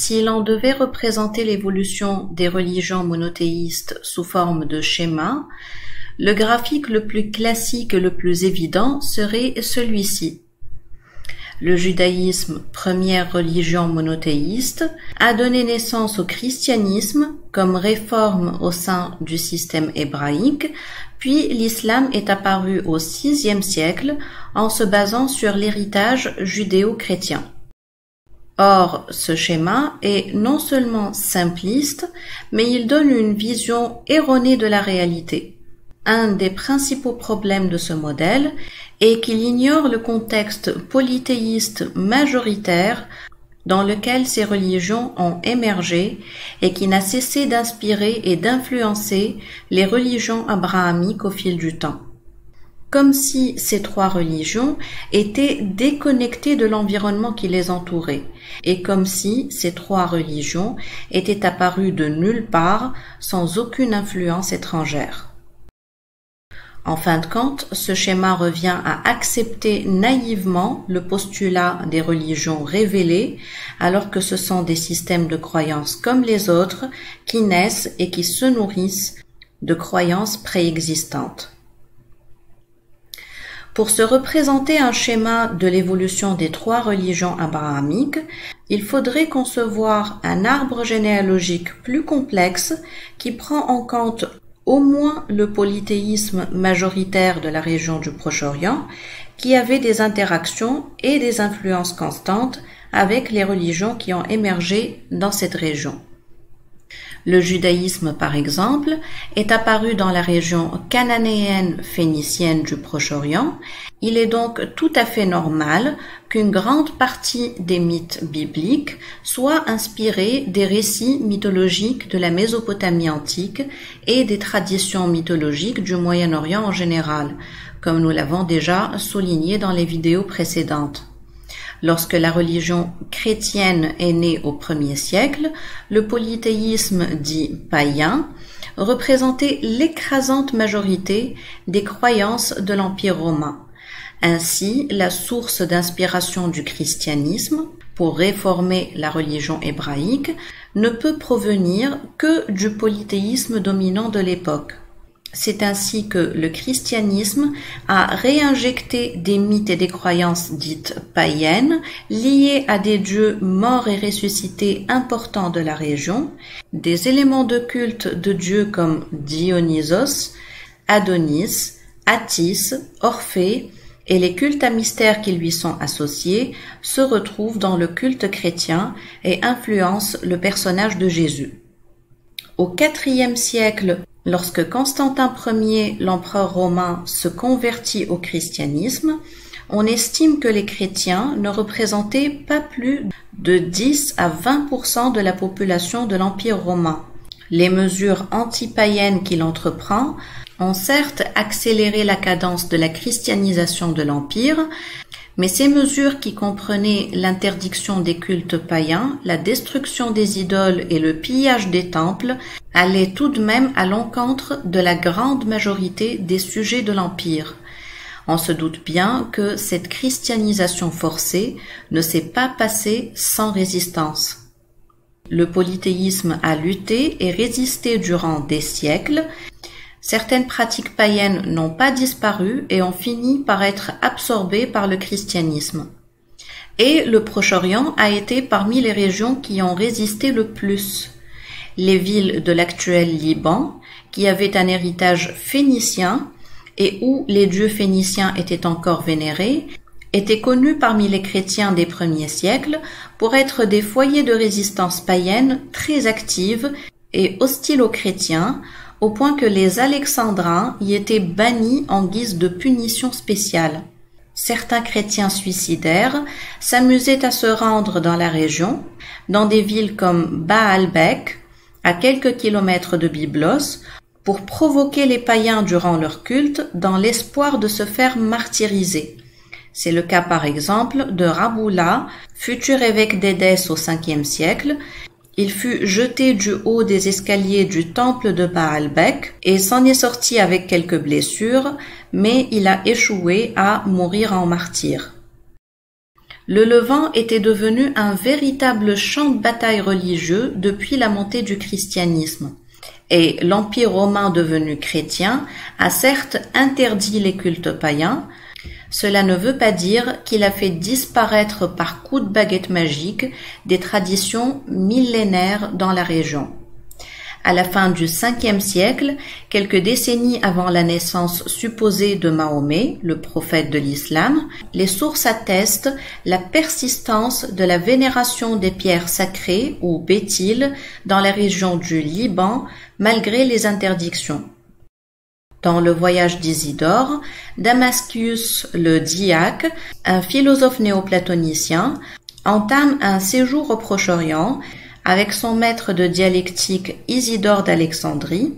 Si l'on devait représenter l'évolution des religions monothéistes sous forme de schéma, le graphique le plus classique et le plus évident serait celui-ci. Le judaïsme, première religion monothéiste, a donné naissance au christianisme comme réforme au sein du système hébraïque, puis l'islam est apparu au VIe siècle en se basant sur l'héritage judéo-chrétien. Or, ce schéma est non seulement simpliste, mais il donne une vision erronée de la réalité. Un des principaux problèmes de ce modèle est qu'il ignore le contexte polythéiste majoritaire dans lequel ces religions ont émergé et qui n'a cessé d'inspirer et d'influencer les religions abrahamiques au fil du temps. Comme si ces trois religions étaient déconnectées de l'environnement qui les entourait, et comme si ces trois religions étaient apparues de nulle part sans aucune influence étrangère. En fin de compte, ce schéma revient à accepter naïvement le postulat des religions révélées, alors que ce sont des systèmes de croyances comme les autres qui naissent et qui se nourrissent de croyances préexistantes. Pour se représenter un schéma de l'évolution des trois religions abrahamiques, il faudrait concevoir un arbre généalogique plus complexe qui prend en compte au moins le polythéisme majoritaire de la région du Proche-Orient, qui avait des interactions et des influences constantes avec les religions qui ont émergé dans cette région. Le judaïsme, par exemple, est apparu dans la région cananéenne phénicienne du Proche-Orient. Il est donc tout à fait normal qu'une grande partie des mythes bibliques soit inspirée des récits mythologiques de la Mésopotamie antique et des traditions mythologiques du Moyen-Orient en général, comme nous l'avons déjà souligné dans les vidéos précédentes. Lorsque la religion chrétienne est née au 1er siècle, le polythéisme dit païen représentait l'écrasante majorité des croyances de l'Empire romain. Ainsi, la source d'inspiration du christianisme pour réformer la religion hébraïque ne peut provenir que du polythéisme dominant de l'époque. C'est ainsi que le christianisme a réinjecté des mythes et des croyances dites païennes liées à des dieux morts et ressuscités importants de la région, des éléments de culte de dieux comme Dionysos, Adonis, Attis, Orphée et les cultes à mystère qui lui sont associés se retrouvent dans le culte chrétien et influencent le personnage de Jésus. Au IVe siècle, lorsque Constantin Ier, l'empereur romain, se convertit au christianisme, on estime que les chrétiens ne représentaient pas plus de 10 à 20% de la population de l'Empire romain. Les mesures anti-païennes qu'il entreprend ont certes accéléré la cadence de la christianisation de l'Empire, mais ces mesures qui comprenaient l'interdiction des cultes païens, la destruction des idoles et le pillage des temples allaient tout de même à l'encontre de la grande majorité des sujets de l'Empire. On se doute bien que cette christianisation forcée ne s'est pas passée sans résistance. Le polythéisme a lutté et résisté durant des siècles. Certaines pratiques païennes n'ont pas disparu et ont fini par être absorbées par le christianisme. Et le Proche-Orient a été parmi les régions qui ont résisté le plus. Les villes de l'actuel Liban, qui avaient un héritage phénicien et où les dieux phéniciens étaient encore vénérés, étaient connues parmi les chrétiens des premiers siècles pour être des foyers de résistance païenne très actives et hostiles aux chrétiens, au point que les Alexandrins y étaient bannis en guise de punition spéciale. Certains chrétiens suicidaires s'amusaient à se rendre dans la région, dans des villes comme Baalbek, à quelques kilomètres de Byblos, pour provoquer les païens durant leur culte dans l'espoir de se faire martyriser. C'est le cas par exemple de Raboula, futur évêque d'Édesse au 5e siècle. Il fut jeté du haut des escaliers du temple de Baalbek et s'en est sorti avec quelques blessures, mais il a échoué à mourir en martyr. Le Levant était devenu un véritable champ de bataille religieux depuis la montée du christianisme. Et l'Empire romain devenu chrétien a certes interdit les cultes païens. Cela ne veut pas dire qu'il a fait disparaître par coup de baguette magique des traditions millénaires dans la région. À la fin du 5e siècle, quelques décennies avant la naissance supposée de Mahomet, le prophète de l'islam, les sources attestent la persistance de la vénération des pierres sacrées ou bétiles dans la région du Liban malgré les interdictions. Dans le voyage d'Isidore, Damascius le Diaque, un philosophe néoplatonicien, entame un séjour au Proche-Orient avec son maître de dialectique Isidore d'Alexandrie.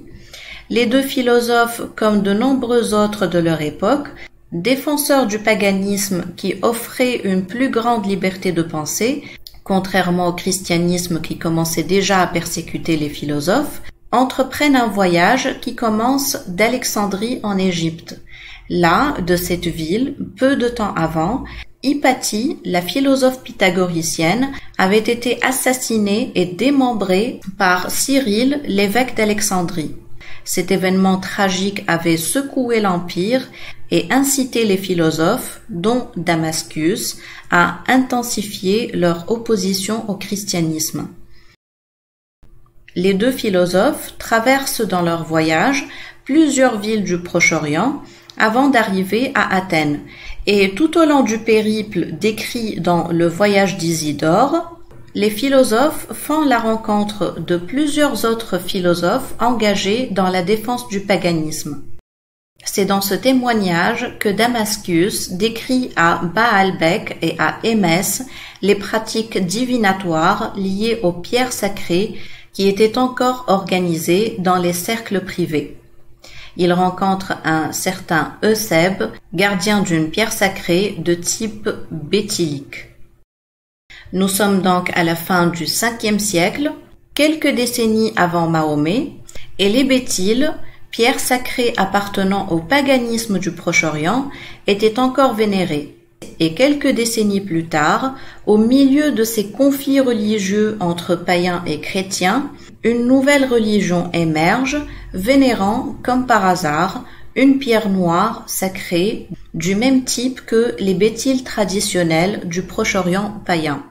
Les deux philosophes, comme de nombreux autres de leur époque, défenseurs du paganisme qui offrait une plus grande liberté de pensée, contrairement au christianisme qui commençait déjà à persécuter les philosophes, entreprennent un voyage qui commence d'Alexandrie en Égypte. Là, de cette ville, peu de temps avant, Hypatie, la philosophe pythagoricienne, avait été assassinée et démembrée par Cyril, l'évêque d'Alexandrie. Cet événement tragique avait secoué l'Empire et incité les philosophes, dont Damascius, à intensifier leur opposition au christianisme. Les deux philosophes traversent dans leur voyage plusieurs villes du Proche-Orient avant d'arriver à Athènes. Et tout au long du périple décrit dans le voyage d'Isidore, les philosophes font la rencontre de plusieurs autres philosophes engagés dans la défense du paganisme. C'est dans ce témoignage que Damascius décrit à Baalbek et à Émès les pratiques divinatoires liées aux pierres sacrées qui étaient encore organisées dans les cercles privés. Il rencontre un certain Eusèbe, gardien d'une pierre sacrée de type bétilique. Nous sommes donc à la fin du 5e siècle, quelques décennies avant Mahomet, et les bétiles, pierres sacrées appartenant au paganisme du Proche-Orient, étaient encore vénérées. Et quelques décennies plus tard, au milieu de ces conflits religieux entre païens et chrétiens, une nouvelle religion émerge, vénérant, comme par hasard, une pierre noire sacrée du même type que les bétiles traditionnels du Proche-Orient païen.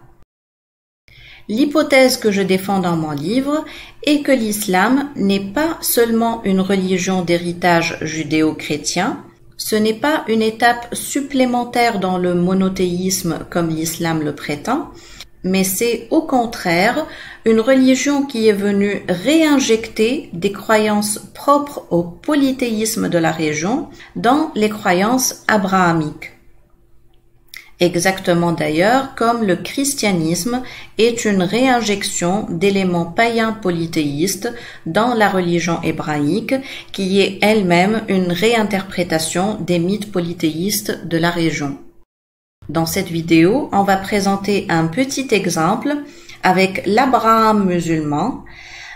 L'hypothèse que je défends dans mon livre est que l'islam n'est pas seulement une religion d'héritage judéo-chrétien, ce n'est pas une étape supplémentaire dans le monothéisme comme l'islam le prétend, mais c'est au contraire une religion qui est venue réinjecter des croyances propres au polythéisme de la région dans les croyances abrahamiques. Exactement d'ailleurs comme le christianisme est une réinjection d'éléments païens polythéistes dans la religion hébraïque qui est elle-même une réinterprétation des mythes polythéistes de la région. Dans cette vidéo, on va présenter un petit exemple avec l'Abraham musulman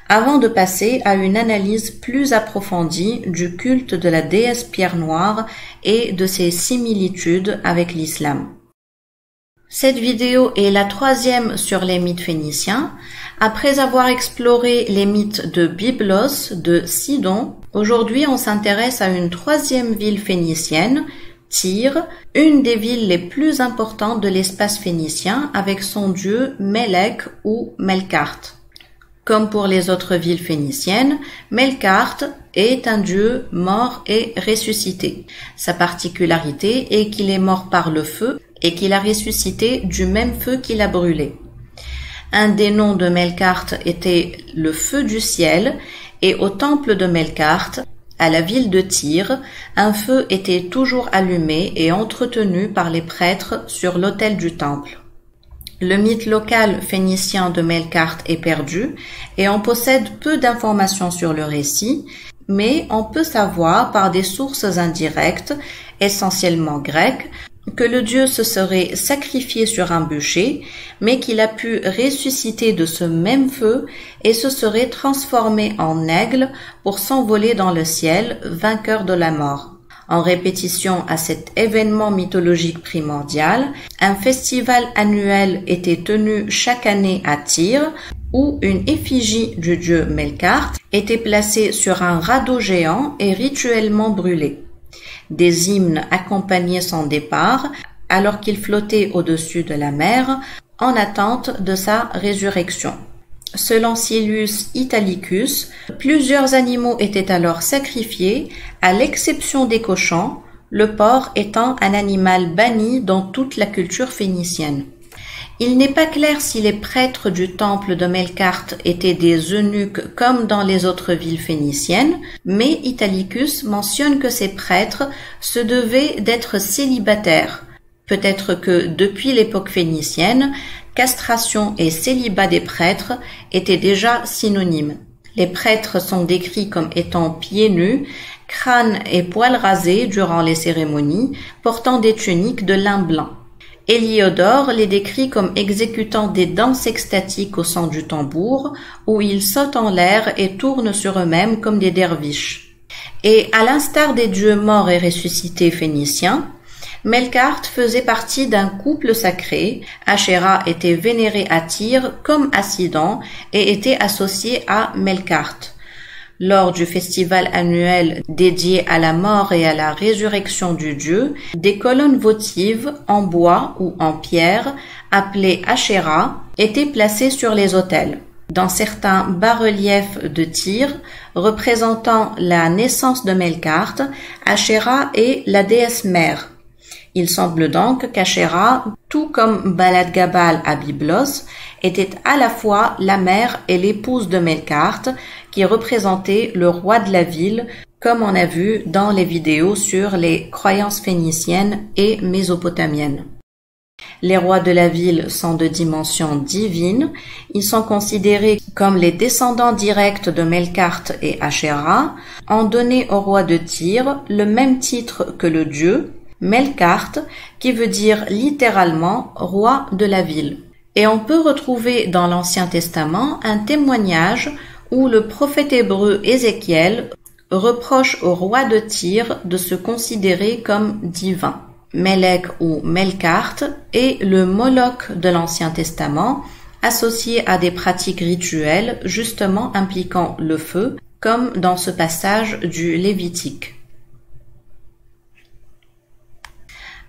avant de passer à une analyse plus approfondie du culte de la déesse pierre noire et de ses similitudes avec l'islam. Cette vidéo est la 3e sur les mythes phéniciens. Après avoir exploré les mythes de Byblos, de Sidon, aujourd'hui on s'intéresse à une 3e ville phénicienne, Tyr, une des villes les plus importantes de l'espace phénicien avec son dieu Melek ou Melkart. Comme pour les autres villes phéniciennes, Melkart est un dieu mort et ressuscité. Sa particularité est qu'il est mort par le feu et qu'il a ressuscité du même feu qu'il a brûlé. Un des noms de Melkart était le feu du ciel, et au temple de Melkart, à la ville de Tyr, un feu était toujours allumé et entretenu par les prêtres sur l'autel du temple. Le mythe local phénicien de Melkart est perdu et on possède peu d'informations sur le récit, mais on peut savoir par des sources indirectes, essentiellement grecques, que le dieu se serait sacrifié sur un bûcher, mais qu'il a pu ressusciter de ce même feu et se serait transformé en aigle pour s'envoler dans le ciel, vainqueur de la mort. En répétition à cet événement mythologique primordial, un festival annuel était tenu chaque année à Tyr, où une effigie du dieu Melkart était placée sur un radeau géant et rituellement brûlée. Des hymnes accompagnaient son départ, alors qu'il flottait au-dessus de la mer, en attente de sa résurrection. Selon Silius Italicus, plusieurs animaux étaient alors sacrifiés, à l'exception des cochons, le porc étant un animal banni dans toute la culture phénicienne. Il n'est pas clair si les prêtres du temple de Melkart étaient des eunuques comme dans les autres villes phéniciennes, mais Italicus mentionne que ces prêtres se devaient d'être célibataires. Peut-être que depuis l'époque phénicienne, castration et célibat des prêtres étaient déjà synonymes. Les prêtres sont décrits comme étant pieds nus, crâne et poils rasés durant les cérémonies, portant des tuniques de lin blanc. Héliodore les décrit comme exécutant des danses extatiques au son du tambour, où ils sautent en l'air et tournent sur eux-mêmes comme des derviches. Et à l'instar des dieux morts et ressuscités phéniciens, Melkart faisait partie d'un couple sacré. Ashéra était vénérée à Tyr comme à Sidon et était associée à Melkart. Lors du festival annuel dédié à la mort et à la résurrection du dieu, des colonnes votives en bois ou en pierre, appelées Ashéra, étaient placées sur les autels. Dans certains bas-reliefs de Tyr, représentant la naissance de Melkart, Ashéra est la déesse mère. Il semble donc qu'Ashéra, tout comme Balad-Gabal à Byblos, était à la fois la mère et l'épouse de Melkart, qui représentait le roi de la ville, comme on a vu dans les vidéos sur les croyances phéniciennes et mésopotamiennes. Les rois de la ville sont de dimension divine. Ils sont considérés comme les descendants directs de Melkart et Ashéra, ont donné au roi de Tyr le même titre que le dieu, Melkart, qui veut dire littéralement roi de la ville. Et on peut retrouver dans l'Ancien Testament un témoignage où le prophète hébreu Ézéchiel reproche au roi de Tyr de se considérer comme divin. Melek ou Melkart est le Moloch de l'Ancien Testament, associé à des pratiques rituelles justement impliquant le feu, comme dans ce passage du Lévitique.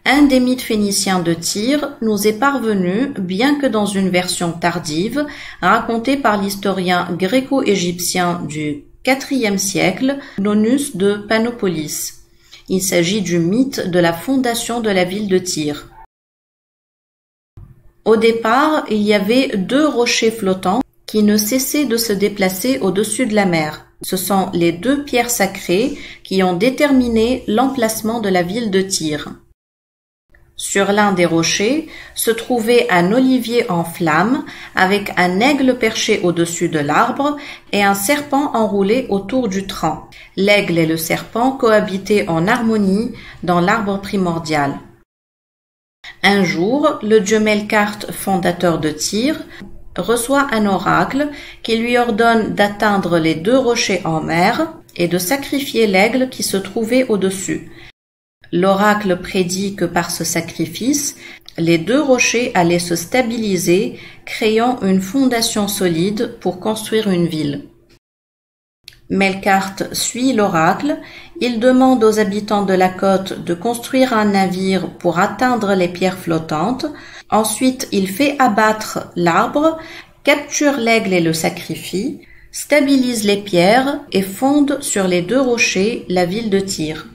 Un des mythes phéniciens de Tyr nous est parvenu, bien que dans une version tardive, racontée par l'historien gréco-égyptien du IVe siècle, Nonnus de Panopolis. Il s'agit du mythe de la fondation de la ville de Tyr. Au départ, il y avait 2 rochers flottants qui ne cessaient de se déplacer au-dessus de la mer. Ce sont les 2 pierres sacrées qui ont déterminé l'emplacement de la ville de Tyr. Sur l'un des rochers se trouvait un olivier en flammes avec un aigle perché au-dessus de l'arbre et un serpent enroulé autour du tronc. L'aigle et le serpent cohabitaient en harmonie dans l'arbre primordial. Un jour, le dieu Melkart, fondateur de Tyr, reçoit un oracle qui lui ordonne d'atteindre les 2 rochers en mer et de sacrifier l'aigle qui se trouvait au-dessus. L'oracle prédit que par ce sacrifice, les 2 rochers allaient se stabiliser, créant une fondation solide pour construire une ville. Melkart suit l'oracle, il demande aux habitants de la côte de construire un navire pour atteindre les pierres flottantes, ensuite il fait abattre l'arbre, capture l'aigle et le sacrifie, stabilise les pierres et fonde sur les 2 rochers la ville de Tyr.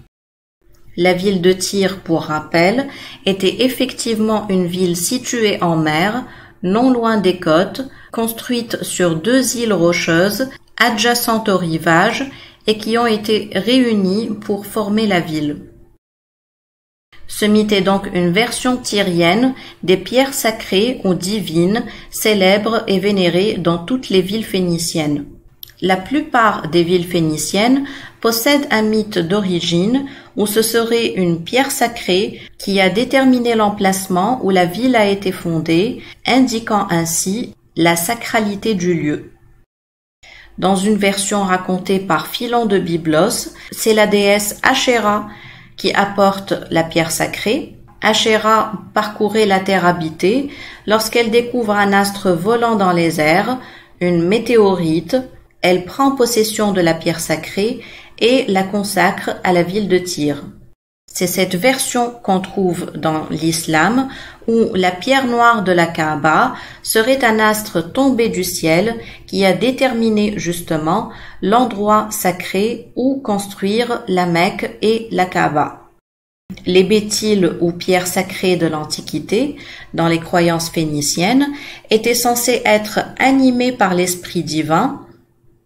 La ville de Tyr, pour rappel, était effectivement une ville située en mer, non loin des côtes, construite sur 2 îles rocheuses adjacentes au rivage et qui ont été réunies pour former la ville. Ce mythe est donc une version tyrienne des pierres sacrées ou divines, célèbres et vénérées dans toutes les villes phéniciennes. La plupart des villes phéniciennes possèdent un mythe d'origine où ce serait une pierre sacrée qui a déterminé l'emplacement où la ville a été fondée, indiquant ainsi la sacralité du lieu. Dans une version racontée par Philon de Byblos, c'est la déesse Ashéra qui apporte la pierre sacrée. Asherah parcourait la terre habitée lorsqu'elle découvre un astre volant dans les airs, une météorite. Elle prend possession de la pierre sacrée et la consacre à la ville de Tyr. C'est cette version qu'on trouve dans l'islam où la pierre noire de la Kaaba serait un astre tombé du ciel qui a déterminé justement l'endroit sacré où construire la Mecque et la Kaaba. Les béthyles ou pierres sacrées de l'Antiquité, dans les croyances phéniciennes, étaient censés être animés par l'esprit divin,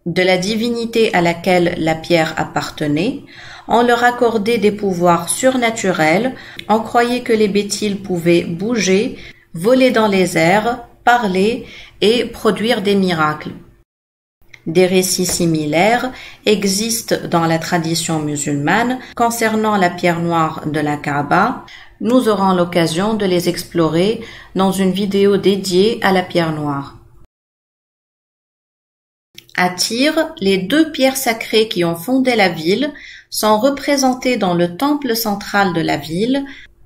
de la divinité à laquelle la pierre appartenait. On leur accordait des pouvoirs surnaturels, on croyait que les béthyles pouvaient bouger, voler dans les airs, parler et produire des miracles. Des récits similaires existent dans la tradition musulmane concernant la pierre noire de la Kaaba. Nous aurons l'occasion de les explorer dans une vidéo dédiée à la pierre noire. À Tyr, les deux pierres sacrées qui ont fondé la ville sont représentées dans le temple central de la ville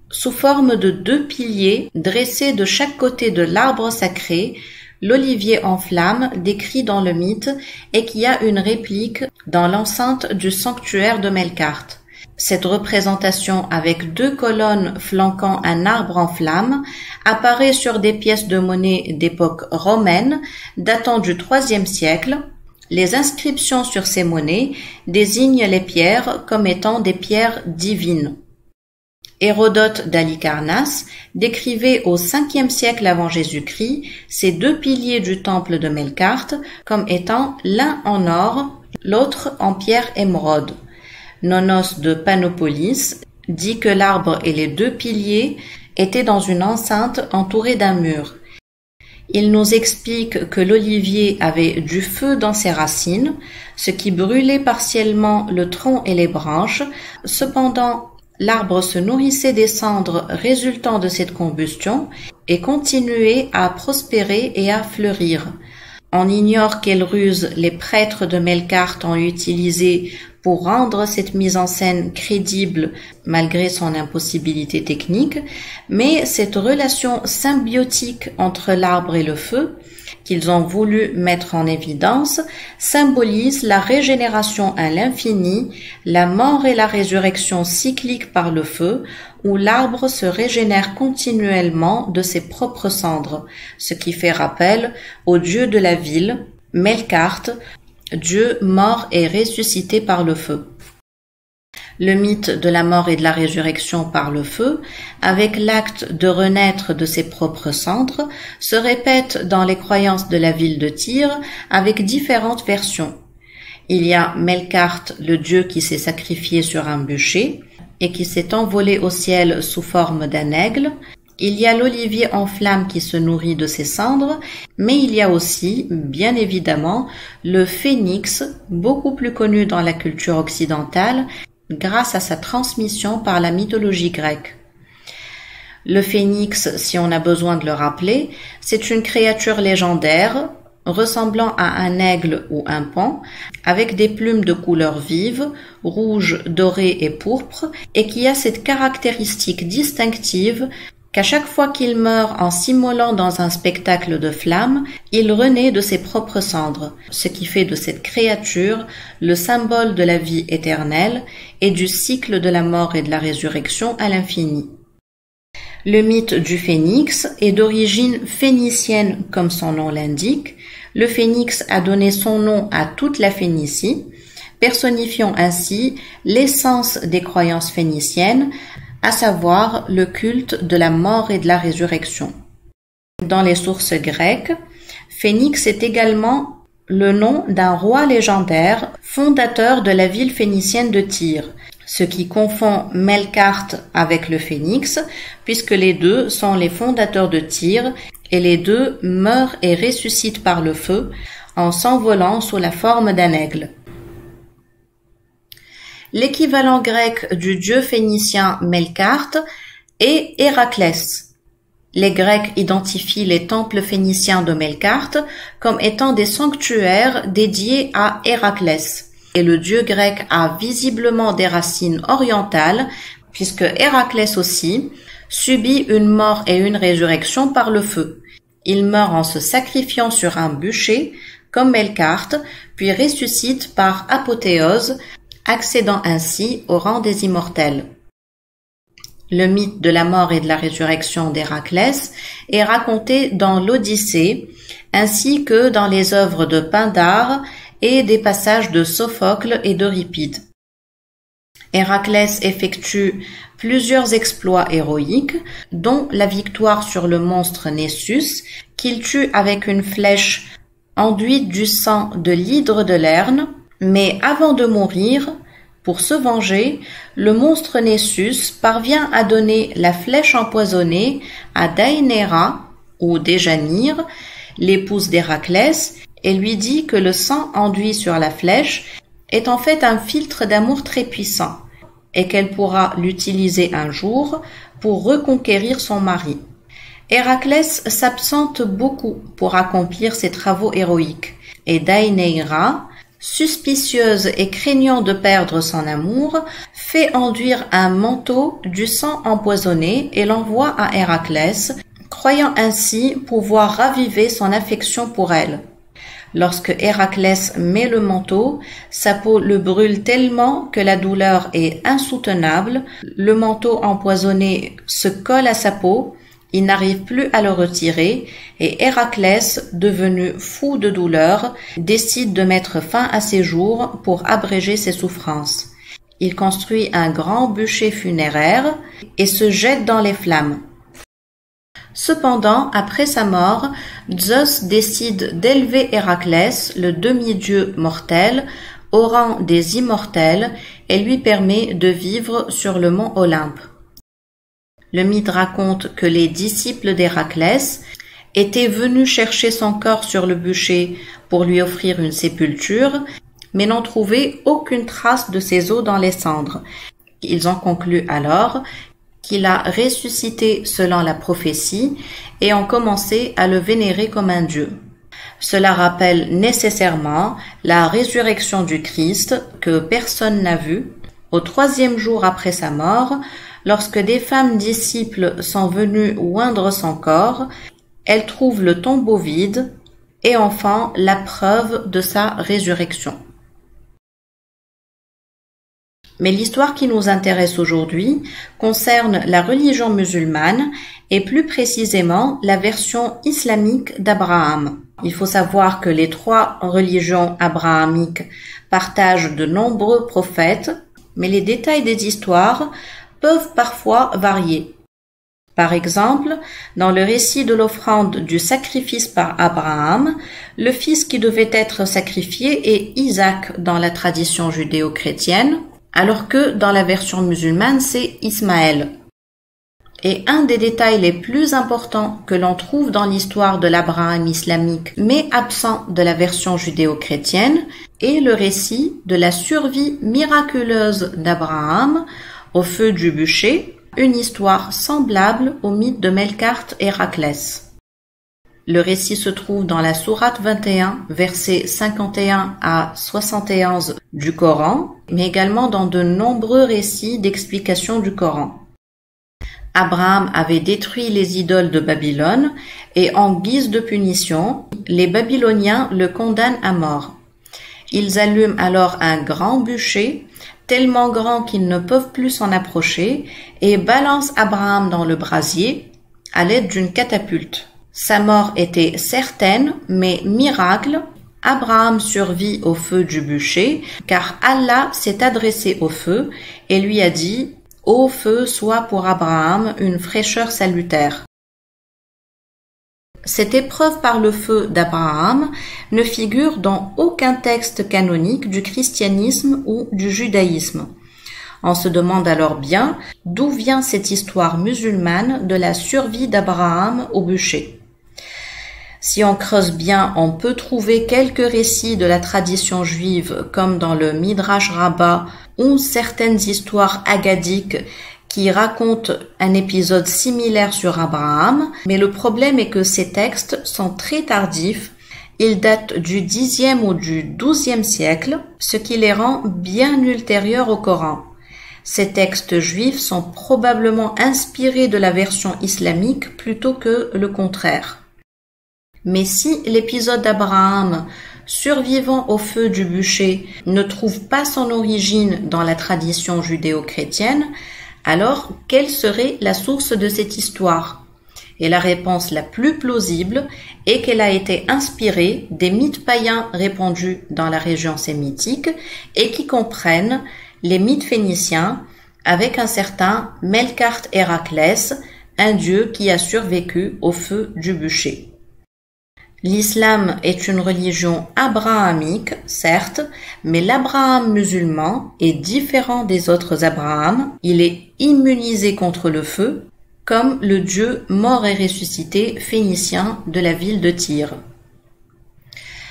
sous forme de deux piliers dressés de chaque côté de l'arbre sacré, l'olivier en flammes décrit dans le mythe et qui a une réplique dans l'enceinte du sanctuaire de Melkart. Cette représentation avec deux colonnes flanquant un arbre en flammes apparaît sur des pièces de monnaie d'époque romaine datant du IIIe siècle. Les inscriptions sur ces monnaies désignent les pierres comme étant des pierres divines. Hérodote d'Halicarnasse décrivait au 5e siècle avant Jésus-Christ ces deux piliers du temple de Melkart comme étant l'un en or, l'autre en pierre émeraude. Nonos de Panopolis dit que l'arbre et les deux piliers étaient dans une enceinte entourée d'un mur. Il nous explique que l'olivier avait du feu dans ses racines, ce qui brûlait partiellement le tronc et les branches. Cependant, l'arbre se nourrissait des cendres résultant de cette combustion et continuait à prospérer et à fleurir. On ignore quelle ruse les prêtres de Melkart ont utilisée pour rendre cette mise en scène crédible malgré son impossibilité technique, mais cette relation symbiotique entre l'arbre et le feu qu'ils ont voulu mettre en évidence symbolise la régénération à l'infini, la mort et la résurrection cyclique par le feu, où l'arbre se régénère continuellement de ses propres cendres, ce qui fait rappel au dieu de la ville, Melkart, Dieu mort et ressuscité par le feu. Le mythe de la mort et de la résurrection par le feu, avec l'acte de renaître de ses propres cendres, se répète dans les croyances de la ville de Tyr avec différentes versions. Il y a Melkart, le dieu qui s'est sacrifié sur un bûcher et qui s'est envolé au ciel sous forme d'un aigle. Il y a l'olivier en flammes qui se nourrit de ses cendres, mais il y a aussi, bien évidemment, le phénix, beaucoup plus connu dans la culture occidentale, grâce à sa transmission par la mythologie grecque. Le phénix, si on a besoin de le rappeler, c'est une créature légendaire, ressemblant à un aigle ou un paon, avec des plumes de couleur vive, rouge, doré et pourpre, et qui a cette caractéristique distinctive qu'à chaque fois qu'il meurt en s'immolant dans un spectacle de flammes, il renaît de ses propres cendres, ce qui fait de cette créature le symbole de la vie éternelle et du cycle de la mort et de la résurrection à l'infini. Le mythe du phénix est d'origine phénicienne comme son nom l'indique. Le phénix a donné son nom à toute la Phénicie, personnifiant ainsi l'essence des croyances phéniciennes, à savoir le culte de la mort et de la résurrection. Dans les sources grecques, Phénix est également le nom d'un roi légendaire, fondateur de la ville phénicienne de Tyr, ce qui confond Melkart avec le phénix, puisque les deux sont les fondateurs de Tyr, et les deux meurent et ressuscitent par le feu, en s'envolant sous la forme d'un aigle. L'équivalent grec du dieu phénicien Melkart est Héraclès. Les Grecs identifient les temples phéniciens de Melkart comme étant des sanctuaires dédiés à Héraclès. Et le dieu grec a visiblement des racines orientales, puisque Héraclès aussi subit une mort et une résurrection par le feu. Il meurt en se sacrifiant sur un bûcher, comme Melkart, puis ressuscite par apothéose, accédant ainsi au rang des immortels. Le mythe de la mort et de la résurrection d'Héraclès est raconté dans l'Odyssée, ainsi que dans les œuvres de Pindare et des passages de Sophocle et d'Euripide. Héraclès effectue plusieurs exploits héroïques, dont la victoire sur le monstre Nessus, qu'il tue avec une flèche enduite du sang de l'hydre de Lerne, mais avant de mourir, pour se venger, le monstre Nessus parvient à donner la flèche empoisonnée à Deianéira, ou Déjanire, l'épouse d'Héraclès, et lui dit que le sang enduit sur la flèche est en fait un filtre d'amour très puissant, et qu'elle pourra l'utiliser un jour pour reconquérir son mari. Héraclès s'absente beaucoup pour accomplir ses travaux héroïques, et Deianéira, suspicieuse et craignant de perdre son amour, fait enduire un manteau du sang empoisonné et l'envoie à Héraclès, croyant ainsi pouvoir raviver son affection pour elle. Lorsque Héraclès met le manteau, sa peau le brûle tellement que la douleur est insoutenable, le manteau empoisonné se colle à sa peau, il n'arrive plus à le retirer et Héraclès, devenu fou de douleur, décide de mettre fin à ses jours pour abréger ses souffrances. Il construit un grand bûcher funéraire et se jette dans les flammes. Cependant, après sa mort, Zeus décide d'élever Héraclès, le demi-dieu mortel, au rang des immortels et lui permet de vivre sur le mont Olympe. Le mythe raconte que les disciples d'Héraclès étaient venus chercher son corps sur le bûcher pour lui offrir une sépulture, mais n'ont trouvé aucune trace de ses os dans les cendres. Ils ont conclu alors qu'il a ressuscité selon la prophétie et ont commencé à le vénérer comme un dieu. Cela rappelle nécessairement la résurrection du Christ que personne n'a vue. Au 3e jour après sa mort, lorsque des femmes disciples sont venues oindre son corps, elles trouvent le tombeau vide et enfin la preuve de sa résurrection. Mais l'histoire qui nous intéresse aujourd'hui concerne la religion musulmane et plus précisément la version islamique d'Abraham. Il faut savoir que les 3 religions abrahamiques partagent de nombreux prophètes, mais les détails des histoires peuvent parfois varier. Par exemple, dans le récit de l'offrande du sacrifice par Abraham, le fils qui devait être sacrifié est Isaac dans la tradition judéo-chrétienne, alors que dans la version musulmane, c'est Ismaël. Et un des détails les plus importants que l'on trouve dans l'histoire de l'Abraham islamique, mais absent de la version judéo-chrétienne, est le récit de la survie miraculeuse d'Abraham au feu du bûcher, une histoire semblable au mythe de Melkart Héraclès. Le récit se trouve dans la sourate 21, versets 51 à 71 du Coran, mais également dans de nombreux récits d'explication du Coran. Abraham avait détruit les idoles de Babylone et en guise de punition, les Babyloniens le condamnent à mort. Ils allument alors un grand bûcher, tellement grand qu'ils ne peuvent plus s'en approcher, et balancent Abraham dans le brasier à l'aide d'une catapulte. Sa mort était certaine, mais miracle, Abraham survit au feu du bûcher, car Allah s'est adressé au feu et lui a dit « Ô feu, sois pour Abraham une fraîcheur salutaire ». Cette épreuve par le feu d'Abraham ne figure dans aucun texte canonique du christianisme ou du judaïsme. On se demande alors bien d'où vient cette histoire musulmane de la survie d'Abraham au bûcher. Si on creuse bien, on peut trouver quelques récits de la tradition juive comme dans le Midrash Rabbah ou certaines histoires agadiques qui racontent un épisode similaire sur Abraham, mais le problème est que ces textes sont très tardifs, ils datent du Xe ou du XIIe siècle, ce qui les rend bien ultérieurs au Coran. Ces textes juifs sont probablement inspirés de la version islamique plutôt que le contraire. Mais si l'épisode d'Abraham, survivant au feu du bûcher, ne trouve pas son origine dans la tradition judéo-chrétienne, alors quelle serait la source de cette histoire? Et la réponse la plus plausible est qu'elle a été inspirée des mythes païens répandus dans la région sémitique et qui comprennent les mythes phéniciens avec un certain Melkart Héraclès, un dieu qui a survécu au feu du bûcher. L'islam est une religion abrahamique, certes, mais l'Abraham musulman est différent des autres Abraham. Il est immunisé contre le feu, comme le dieu mort et ressuscité phénicien de la ville de Tyr.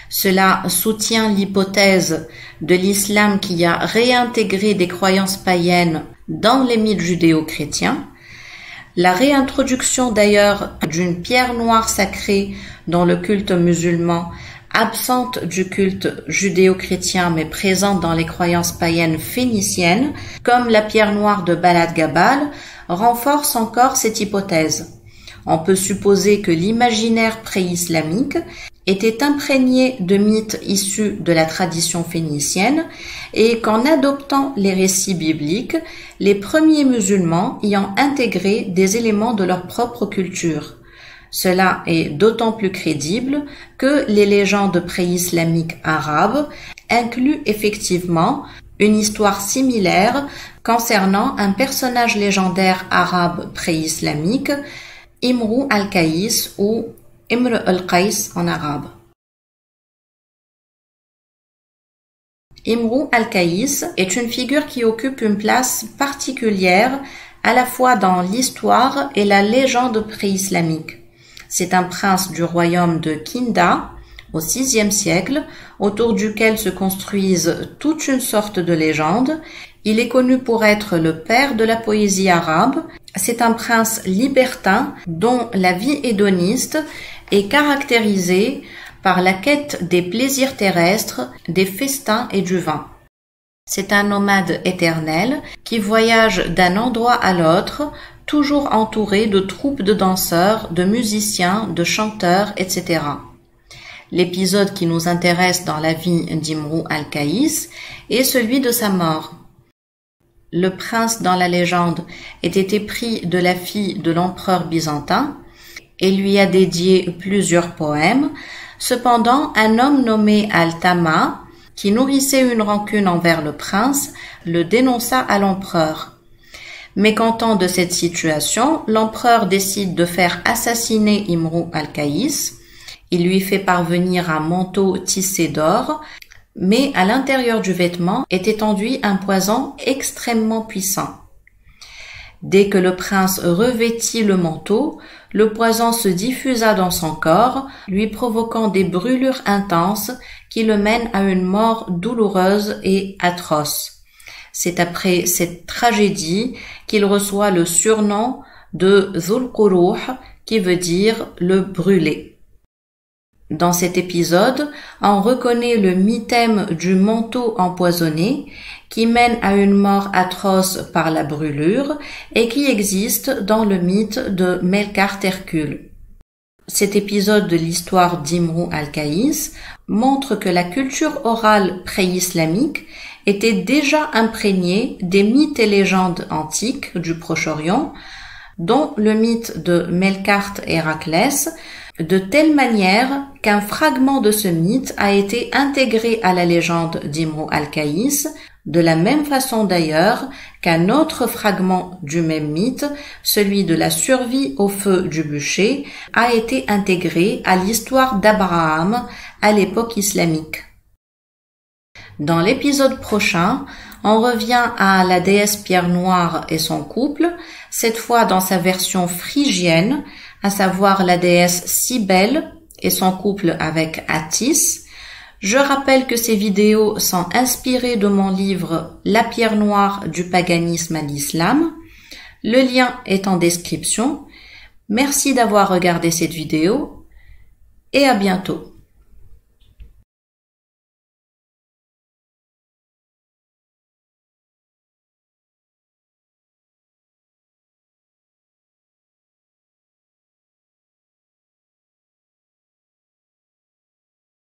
Cela soutient l'hypothèse de l'islam qui a réintégré des croyances païennes dans les mythes judéo-chrétiens. La réintroduction d'ailleurs d'une pierre noire sacrée dans le culte musulman, absente du culte judéo-chrétien mais présente dans les croyances païennes phéniciennes, comme la pierre noire de Balad Gabal, renforce encore cette hypothèse. On peut supposer que l'imaginaire pré-islamique était imprégné de mythes issus de la tradition phénicienne et qu'en adoptant les récits bibliques, les premiers musulmans y ont intégré des éléments de leur propre culture. Cela est d'autant plus crédible que les légendes pré-islamiques arabes incluent effectivement une histoire similaire concernant un personnage légendaire arabe pré-islamique, Imru al-Qaïs ou Imr al-Qaïs en arabe. Imru al-Qaïs est une figure qui occupe une place particulière à la fois dans l'histoire et la légende pré-islamique. C'est un prince du royaume de Kinda au VIe siècle, autour duquel se construisent toute une sorte de légendes. Il est connu pour être le père de la poésie arabe. C'est un prince libertin dont la vie hédoniste est caractérisée par la quête des plaisirs terrestres, des festins et du vin. C'est un nomade éternel qui voyage d'un endroit à l'autre, toujours entouré de troupes de danseurs, de musiciens, de chanteurs, etc. L'épisode qui nous intéresse dans la vie d'Imru al-Qaïs est celui de sa mort. Le prince dans la légende était épris de la fille de l'empereur byzantin et lui a dédié plusieurs poèmes. Cependant, un homme nommé Al-Tama, qui nourrissait une rancune envers le prince, le dénonça à l'empereur. Mécontent de cette situation, l'empereur décide de faire assassiner Imru al-Qaïs. Il lui fait parvenir un manteau tissé d'or, mais à l'intérieur du vêtement était enduit un poison extrêmement puissant. Dès que le prince revêtit le manteau, le poison se diffusa dans son corps, lui provoquant des brûlures intenses qui le mènent à une mort douloureuse et atroce. C'est après cette tragédie qu'il reçoit le surnom de Zul Quruh, qui veut dire le brûlé. Dans cet épisode, on reconnaît le mythème du manteau empoisonné qui mène à une mort atroce par la brûlure et qui existe dans le mythe de Melkart Hercule. Cet épisode de l'histoire d'Imru al-Qaïs montre que la culture orale pré-islamique était déjà imprégnée des mythes et légendes antiques du Proche-Orient, dont le mythe de Melkart Héraclès, de telle manière qu'un fragment de ce mythe a été intégré à la légende d'Imru al-Qaïs, de la même façon d'ailleurs qu'un autre fragment du même mythe, celui de la survie au feu du bûcher, a été intégré à l'histoire d'Abraham à l'époque islamique. Dans l'épisode prochain, on revient à la déesse Pierre Noire et son couple, cette fois dans sa version phrygienne, à savoir la déesse Cybèle et son couple avec Attis. Je rappelle que ces vidéos sont inspirées de mon livre La pierre noire du paganisme à l'islam. Le lien est en description. Merci d'avoir regardé cette vidéo et à bientôt.